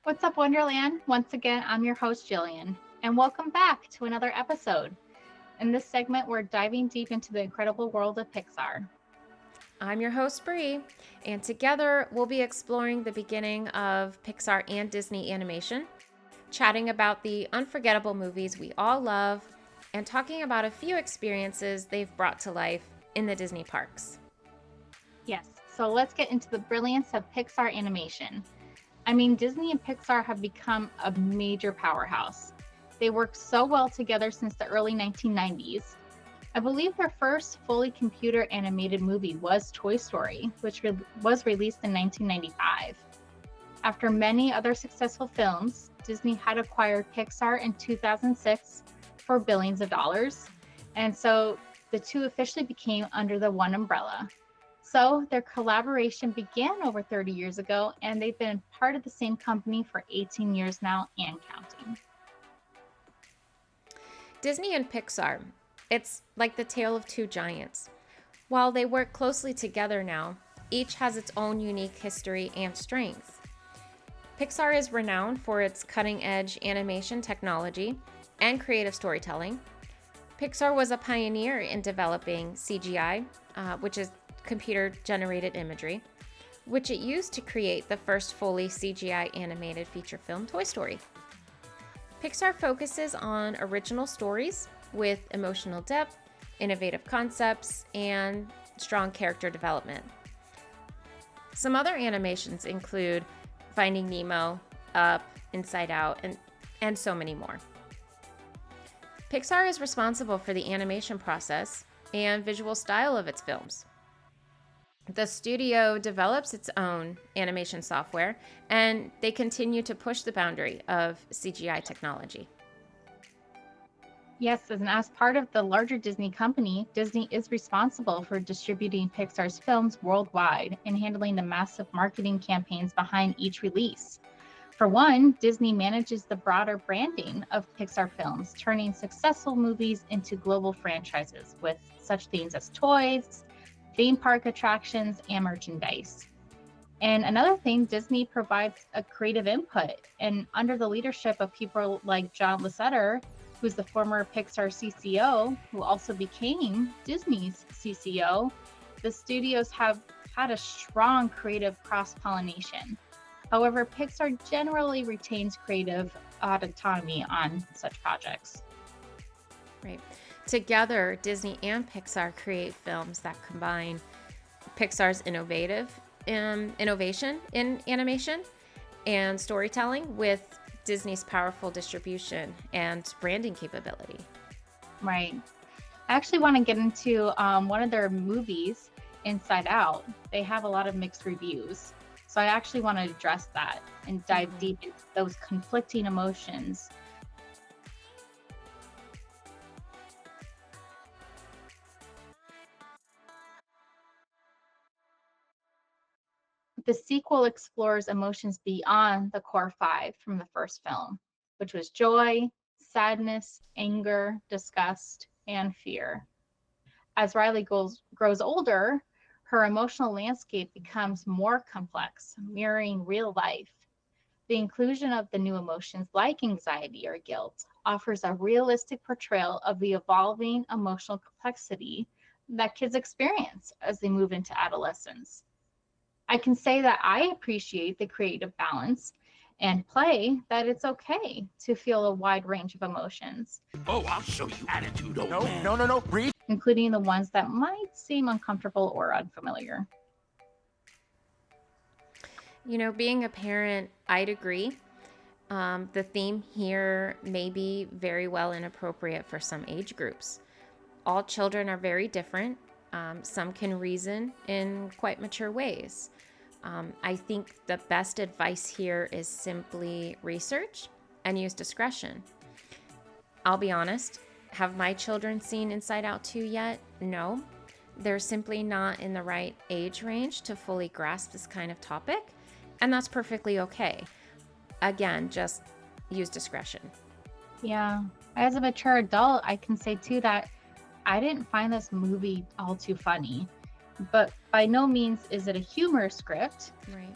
What's up, Wonderland? Once again, I'm your host, Jillian, and welcome back to another episode. In this segment, we're diving deep into the incredible world of Pixar. I'm your host, Bree, and together we'll be exploring the beginning of Pixar and Disney animation, chatting about the unforgettable movies we all love, and talking about a few experiences they've brought to life in the Disney parks. Yes, so let's get into the brilliance of Pixar animation. I mean, Disney and Pixar have become a major powerhouse. They worked so well together since the early 1990s. I believe their first fully computer animated movie was Toy Story, which was released in 1995. After many other successful films, Disney had acquired Pixar in 2006 for billions of dollars, and so the two officially became under the one umbrella. So their collaboration began over 30 years ago, and they've been part of the same company for 18 years now and counting. Disney and Pixar, it's like the tale of two giants. While they work closely together now, each has its own unique history and strengths. Pixar is renowned for its cutting-edge animation technology and creative storytelling. Pixar was a pioneer in developing CGI, which is computer-generated imagery, which it used to create the first fully CGI animated feature film, Toy Story. Pixar focuses on original stories with emotional depth, innovative concepts, and strong character development. Some other animations include Finding Nemo, Up, Inside Out, and so many more. Pixar is responsible for the animation process and visual style of its films. The studio develops its own animation software, and they continue to push the boundary of CGI technology. Yes, and as part of the larger Disney company, Disney is responsible for distributing Pixar's films worldwide and handling the massive marketing campaigns behind each release. For one, Disney manages the broader branding of Pixar films, turning successful movies into global franchises with such themes as toys, theme park attractions, and merchandise. And another thing, Disney provides a creative input. And under the leadership of people like John Lasseter, who's the former Pixar CCO, who also became Disney's CCO, the studios have had a strong creative cross-pollination. However, Pixar generally retains creative autonomy on such projects. Right. Together, Disney and Pixar create films that combine Pixar's innovation in animation and storytelling with Disney's powerful distribution and branding capability. Right. I actually want to get into one of their movies, Inside Out. They have a lot of mixed reviews. So I actually want to address that and dive deep into those conflicting emotions. The sequel explores emotions beyond the core five from the first film, which was joy, sadness, anger, disgust, and fear. As Riley grows older, her emotional landscape becomes more complex, mirroring real life. The inclusion of the new emotions like anxiety or guilt offers a realistic portrayal of the evolving emotional complexity that kids experience as they move into adolescence. I can say that I appreciate the creative balance and play that it's okay to feel a wide range of emotions. Oh, I'll show you attitude, old man. No, breathe. Including the ones that might seem uncomfortable or unfamiliar. You know, being a parent, I'd agree. The theme here may be very well inappropriate for some age groups. All children are very different. Some can reason in quite mature ways. I think the best advice here is simply research and use discretion. I'll be honest, have my children seen Inside Out 2 yet? No. They're simply not in the right age range to fully grasp this kind of topic, and that's perfectly okay. Again, just use discretion. Yeah. As a mature adult, I can say too that I didn't find this movie all too funny, but by no means is it a humor script. Right.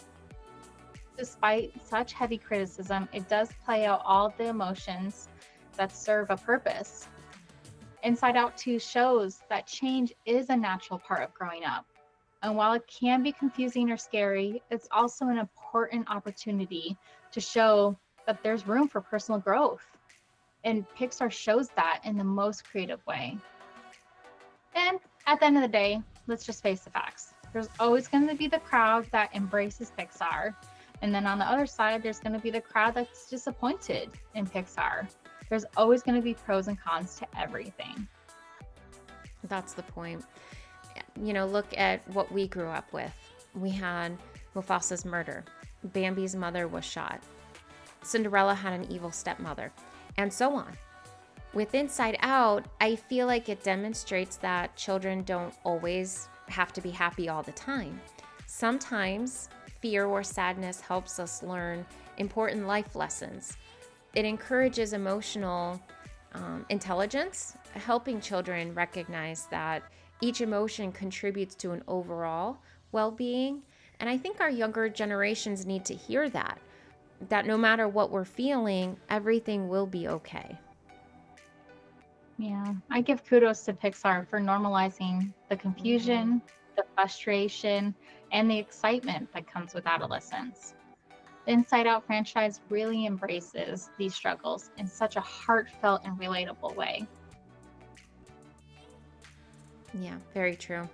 Despite such heavy criticism, it does play out all the emotions that serve a purpose. Inside Out 2 shows that change is a natural part of growing up. And while it can be confusing or scary, it's also an important opportunity to show that there's room for personal growth. And Pixar shows that in the most creative way. And at the end of the day, let's just face the facts. There's always going to be the crowd that embraces Pixar. And then on the other side, there's going to be the crowd that's disappointed in Pixar. There's always going to be pros and cons to everything. That's the point. Look at what we grew up with. We had Mufasa's murder. Bambi's mother was shot. Cinderella had an evil stepmother, and so on. With Inside Out, I feel like it demonstrates that children don't always have to be happy all the time. Sometimes fear or sadness helps us learn important life lessons. It encourages emotional intelligence, helping children recognize that each emotion contributes to an overall well-being. And I think our younger generations need to hear that no matter what we're feeling, everything will be okay. Yeah, I give kudos to Pixar for normalizing the confusion, the frustration, and the excitement that comes with adolescence. The Inside Out franchise really embraces these struggles in such a heartfelt and relatable way. Yeah, very true.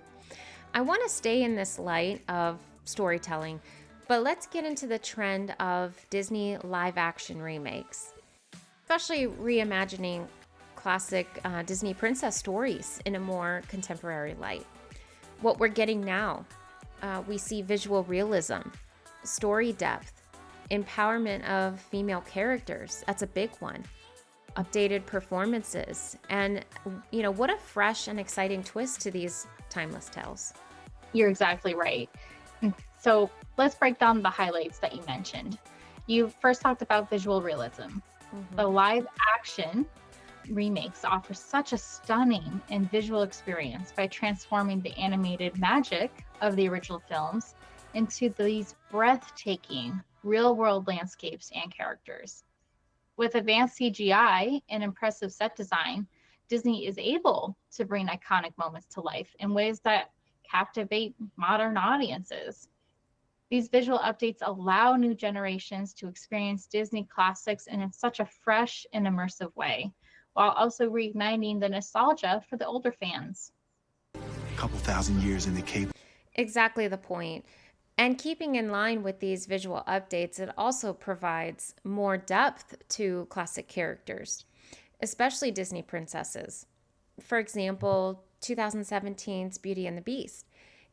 I want to stay in this light of storytelling, but let's get into the trend of Disney live-action remakes, especially reimagining classic Disney princess stories in a more contemporary light. What we're getting now, we see visual realism, story depth, empowerment of female characters. That's a big one. Updated performances, and what a fresh and exciting twist to these timeless tales. You're exactly right. So let's break down the highlights that you mentioned. You first talked about visual realism. The live action remakes offer such a stunning and visual experience by transforming the animated magic of the original films into these breathtaking real-world landscapes and characters. With advanced CGI and impressive set design, Disney is able to bring iconic moments to life in ways that captivate modern audiences. These visual updates allow new generations to experience Disney classics in such a fresh and immersive way, while also reigniting the nostalgia for the older fans. A couple thousand years in the cave. Exactly the point. And keeping in line with these visual updates, it also provides more depth to classic characters, especially Disney princesses. For example, 2017's Beauty and the Beast.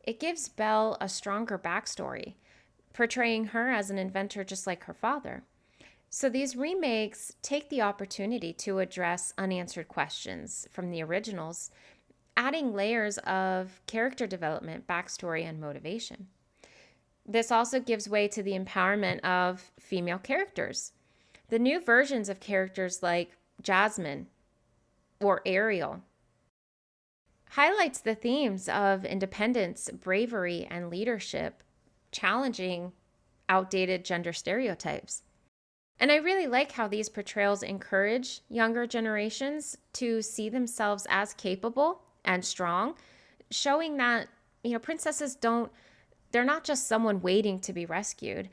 It gives Belle a stronger backstory, portraying her as an inventor just like her father. So these remakes take the opportunity to address unanswered questions from the originals, adding layers of character development, backstory, and motivation. This also gives way to the empowerment of female characters. The new versions of characters like Jasmine or Ariel highlights the themes of independence, bravery, and leadership, challenging outdated gender stereotypes. And I really like how these portrayals encourage younger generations to see themselves as capable and strong, showing that, princesses they're not just someone waiting to be rescued,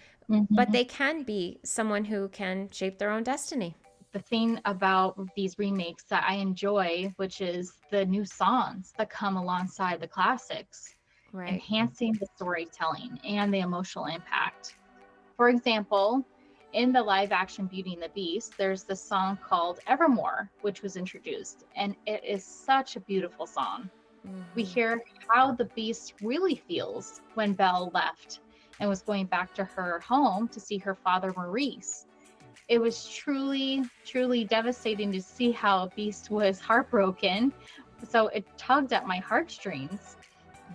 but they can be someone who can shape their own destiny. The thing about these remakes that I enjoy, which is the new songs that come alongside the classics, Right. enhancing the storytelling and the emotional impact. For example, in the live action Beauty and the Beast, there's this song called Evermore, which was introduced, and it is such a beautiful song. We hear how the Beast really feels when Belle left and was going back to her home to see her father, Maurice. It was truly, truly devastating to see how Beast was heartbroken. So it tugged at my heartstrings.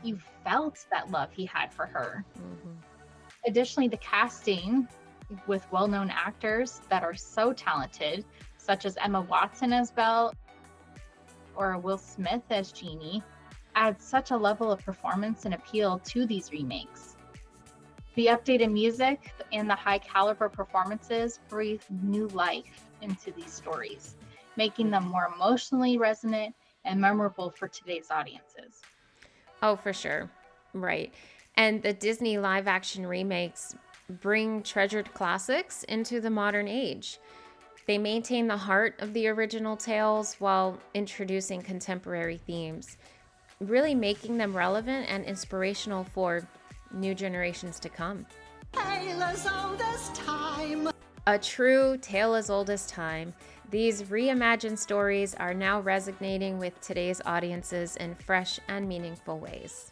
You felt that love he had for her. Additionally, the casting with well-known actors that are so talented, such as Emma Watson as Belle or Will Smith as Genie, adds such a level of performance and appeal to these remakes. The updated music and the high caliber performances breathe new life into these stories, making them more emotionally resonant and memorable for today's audiences. Oh, for sure. Right. And the Disney live-action remakes bring treasured classics into the modern age. They maintain the heart of the original tales while introducing contemporary themes, really making them relevant and inspirational for new generations to come. Tale as old as time. A true tale as old as time. These reimagined stories are now resonating with today's audiences in fresh and meaningful ways.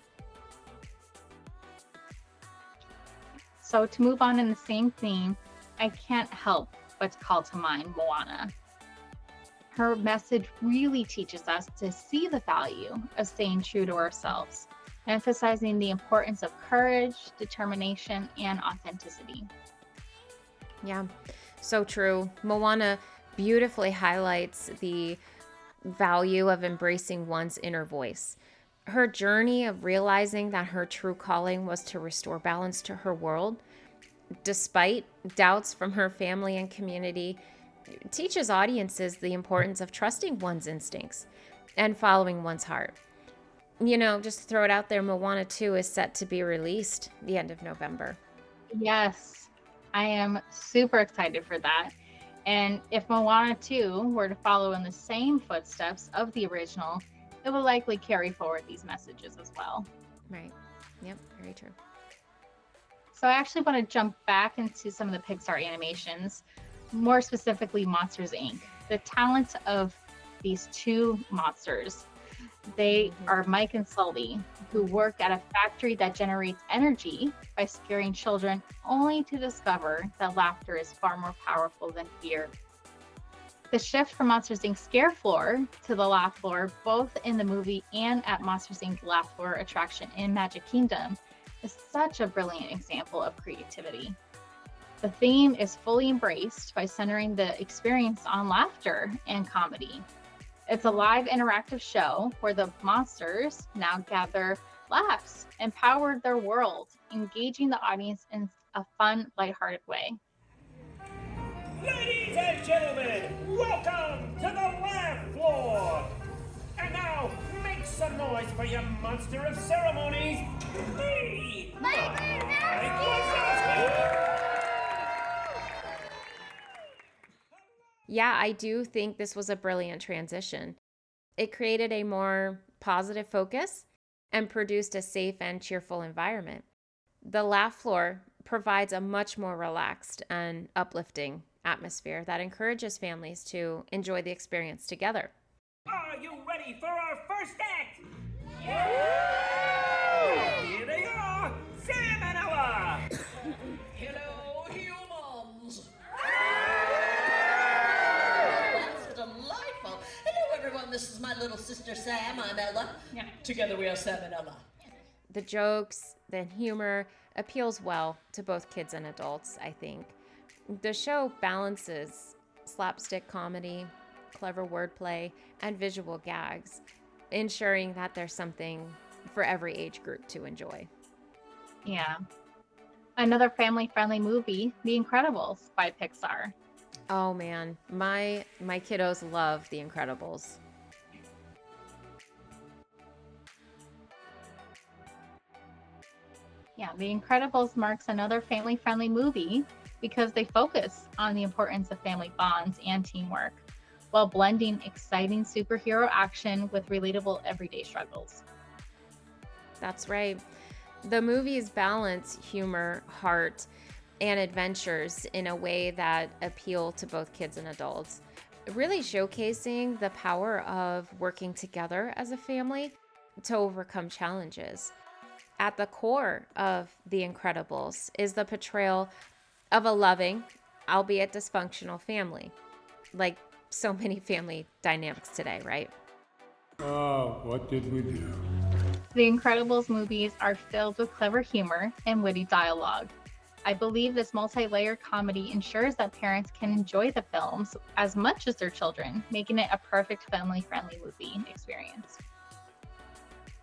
So to move on in the same theme, I can't help but to call to mind Moana. Her message really teaches us to see the value of staying true to ourselves, emphasizing the importance of courage, determination, and authenticity. Yeah, so true. Moana beautifully highlights the value of embracing one's inner voice. Her journey of realizing that her true calling was to restore balance to her world, despite doubts from her family and community, teaches audiences the importance of trusting one's instincts and following one's heart. You know, just to throw it out there, Moana 2 is set to be released the end of November. Yes, I am super excited for that. And if Moana 2 were to follow in the same footsteps of the original, it will likely carry forward these messages as well. Right. Yep, very true. So I actually want to jump back into some of the Pixar animations, more specifically Monsters, Inc. The talent of these two monsters. They are Mike and Sully, who work at a factory that generates energy by scaring children, only to discover that laughter is far more powerful than fear. The shift from Monsters, Inc. scare floor to the laugh floor, both in the movie and at Monsters, Inc. laugh floor attraction in Magic Kingdom, is such a brilliant example of creativity. The theme is fully embraced by centering the experience on laughter and comedy. It's a live interactive show where the monsters now gather laughs and power their world, engaging the audience in a fun, lighthearted way. Ladies and gentlemen, welcome to the laugh floor. And now, make some noise for your monster of ceremonies, me, Mike Wazowski. Yeah, I do think this was a brilliant transition. It created a more positive focus and produced a safe and cheerful environment. The laugh floor provides a much more relaxed and uplifting atmosphere that encourages families to enjoy the experience together. Are you ready for our first act? Here they are, Sam and Ella. Hello, humans. That's delightful. Hello, everyone. This is my little sister Sam. I'm Ella. Yeah. Together we are Sam and Ella. The jokes, the humor appeals well to both kids and adults, I think. The show balances slapstick comedy, clever wordplay, and visual gags, ensuring that there's something for every age group to enjoy. Yeah. Another family-friendly movie, The Incredibles by Pixar. Oh man, my kiddos love The Incredibles. Yeah, The Incredibles marks another family-friendly movie because they focus on the importance of family bonds and teamwork, while blending exciting superhero action with relatable everyday struggles. That's right. The movies balance humor, heart, and adventures in a way that appeal to both kids and adults, really showcasing the power of working together as a family to overcome challenges. At the core of The Incredibles is the portrayal of a loving, albeit dysfunctional family, like so many family dynamics today, right? Oh, what did we do? The Incredibles movies are filled with clever humor and witty dialogue. I believe this multi-layered comedy ensures that parents can enjoy the films as much as their children, making it a perfect family-friendly movie experience.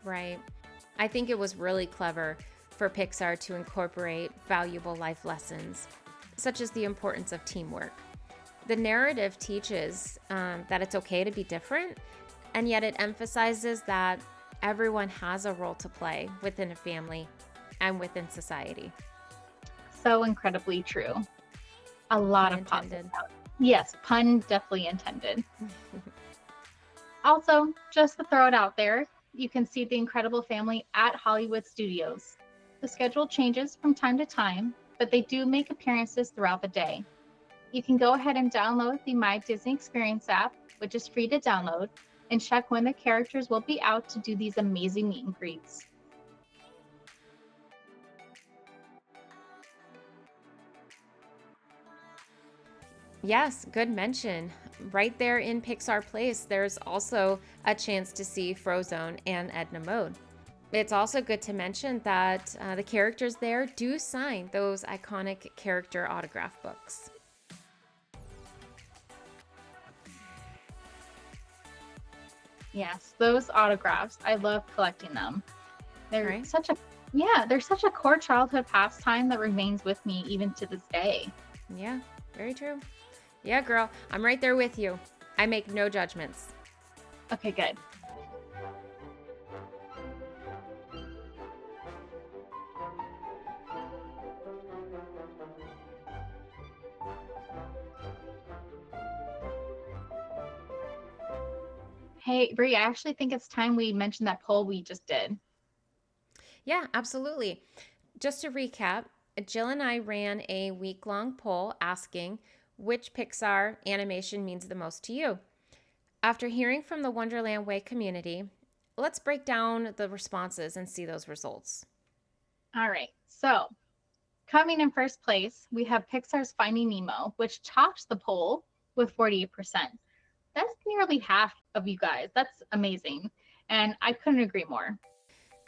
Right. I think it was really clever for for Pixar to incorporate valuable life lessons, such as the importance of teamwork. The narrative teaches that it's okay to be different, and yet it emphasizes that everyone has a role to play within a family and within society. So incredibly true. A lot Pun of positive. intended. Yes, pun definitely intended. Also, just to throw it out there, you can see the incredible family at Hollywood Studios. The schedule changes from time to time, but they do make appearances throughout the day. You can go ahead and download the My Disney Experience app, which is free to download, and check when the characters will be out to do these amazing meet and greets. Yes, good mention. Right there in Pixar Place, there's also a chance to see Frozone and Edna Mode. It's also good to mention that the characters there do sign those iconic character autograph books. Yes, those autographs, I love collecting them. They're Right. they're such a core childhood pastime that remains with me even to this day. Yeah, very true. Yeah, girl, I'm right there with you. I make no judgments. Okay, good. Hey, Brie, I actually think it's time we mentioned that poll we just did. Yeah, absolutely. Just to recap, Jill and I ran a week-long poll asking which Pixar animation means the most to you. After hearing from the Wonderland Way community, let's break down the responses and see those results. All right, so coming in first place, we have Pixar's Finding Nemo, which topped the poll with 48%. That's nearly half of you guys. That's amazing. And I couldn't agree more.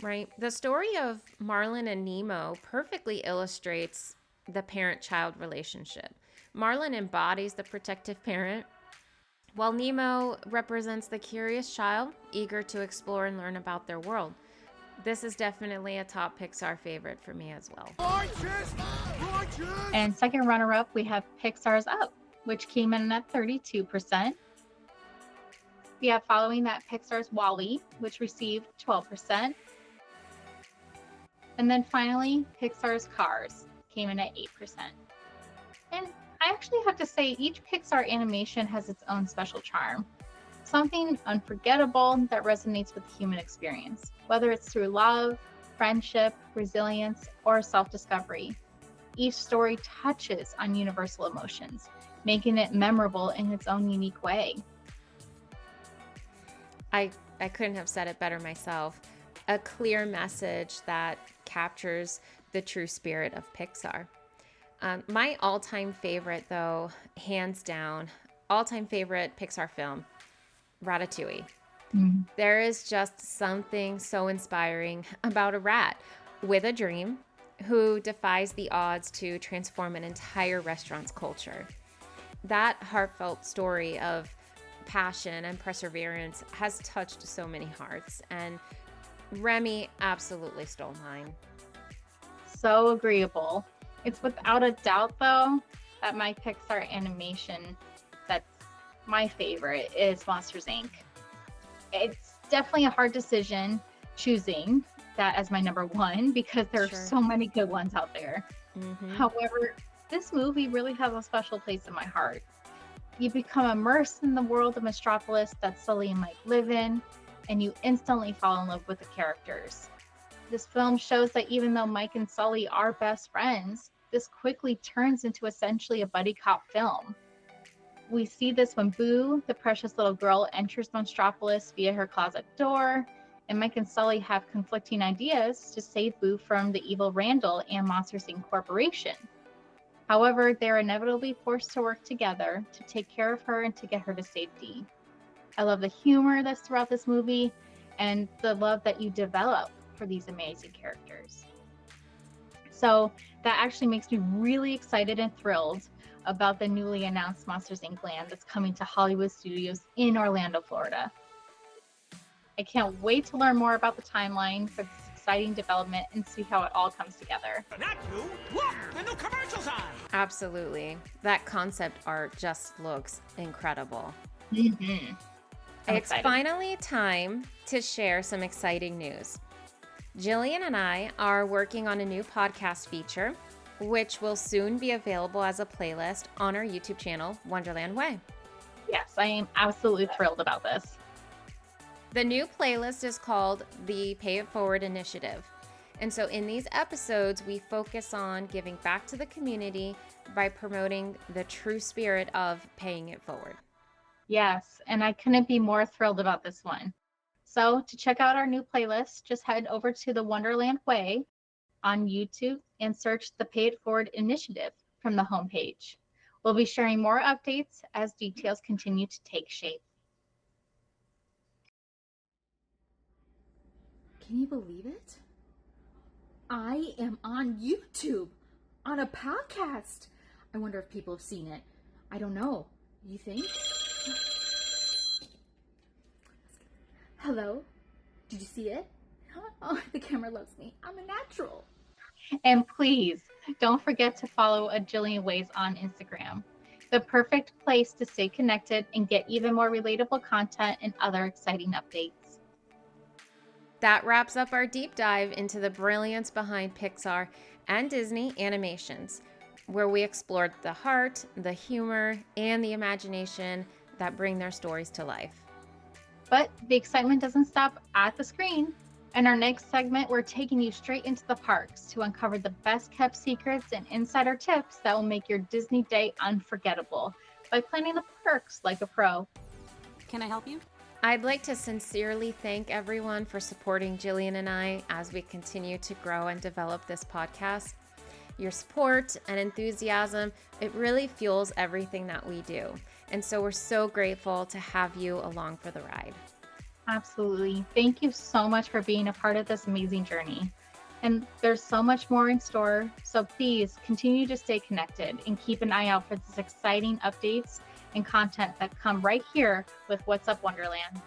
Right. The story of Marlin and Nemo perfectly illustrates the parent-child relationship. Marlin embodies the protective parent, while Nemo represents the curious child eager to explore and learn about their world. This is definitely a top Pixar favorite for me as well. And second runner-up, we have Pixar's Up, which came in at 32%. We have following that Pixar's WALL-E, which received 12%. And then finally, Pixar's Cars came in at 8%. And I actually have to say, each Pixar animation has its own special charm. Something unforgettable that resonates with the human experience, whether it's through love, friendship, resilience, or self-discovery. Each story touches on universal emotions, making it memorable in its own unique way. I couldn't have said it better myself. A clear message that captures the true spirit of Pixar. My all-time favorite, though, hands down, all-time favorite Pixar film, Ratatouille. There is just something so inspiring about a rat with a dream who defies the odds to transform an entire restaurant's culture. That heartfelt story of passion and perseverance has touched so many hearts, and Remy absolutely stole mine. So agreeable. It's without a doubt, though, that my Pixar animation that's my favorite is Monsters, Inc. It's definitely a hard decision choosing that as my number one because there Sure. are so many good ones out there. However, this movie really has a special place in my heart. You become immersed in the world of Metropolis that Sully and Mike live in, and you instantly fall in love with the characters. This film shows that even though Mike and Sully are best friends, this quickly turns into essentially a buddy cop film. We see this when Boo, the precious little girl, enters Monstropolis via her closet door, and Mike and Sully have conflicting ideas to save Boo from the evil Randall and Monsters Inc. Corporation. However, they're inevitably forced to work together to take care of her and to get her to safety. I love the humor that's throughout this movie and the love that you develop for these amazing characters. So that actually makes me really excited and thrilled about the newly announced Monsters Inc. Land that's coming to Hollywood Studios in Orlando, Florida. I can't wait to learn more about the timeline for this exciting development and see how it all comes together. Not you. Look, the new commercial's on. Absolutely. That concept art just looks incredible. Mm-hmm. I'm It's excited. finally time to share some exciting news. Jillian and I are working on a new podcast feature, which will soon be available as a playlist on our YouTube channel, Wonderland Way. Yes, I am absolutely thrilled about this. The new playlist is called the Pay It Forward Initiative. And so in these episodes, we focus on giving back to the community by promoting the true spirit of paying it forward. Yes, and I couldn't be more thrilled about this one. So to check out our new playlist, just head over to the Wonderland Way on YouTube and search the Pay It Forward Initiative from the homepage. We'll be sharing more updates as details continue to take shape. Can you believe it? I am on YouTube, on a podcast. I wonder if people have seen it. I don't know. You think? Hello? Did you see it? Oh, the camera loves me. I'm a natural. And please don't forget to follow A Jillian Ways on Instagram, the perfect place to stay connected and get even more relatable content and other exciting updates. That wraps up our deep dive into the brilliance behind Pixar and Disney animations, where we explored the heart, the humor, and the imagination that bring their stories to life. But the excitement doesn't stop at the screen. In our next segment, we're taking you straight into the parks to uncover the best kept secrets and insider tips that will make your Disney day unforgettable by planning the parks like a pro. Can I help you? I'd like to sincerely thank everyone for supporting Jillian and I as we continue to grow and develop this podcast. Your support and enthusiasm, it really fuels everything that we do. And so we're so grateful to have you along for the ride. Absolutely. Thank you so much for being a part of this amazing journey. And there's so much more in store. So please continue to stay connected and keep an eye out for these exciting updates and content that come right here with What's Up Wonderland.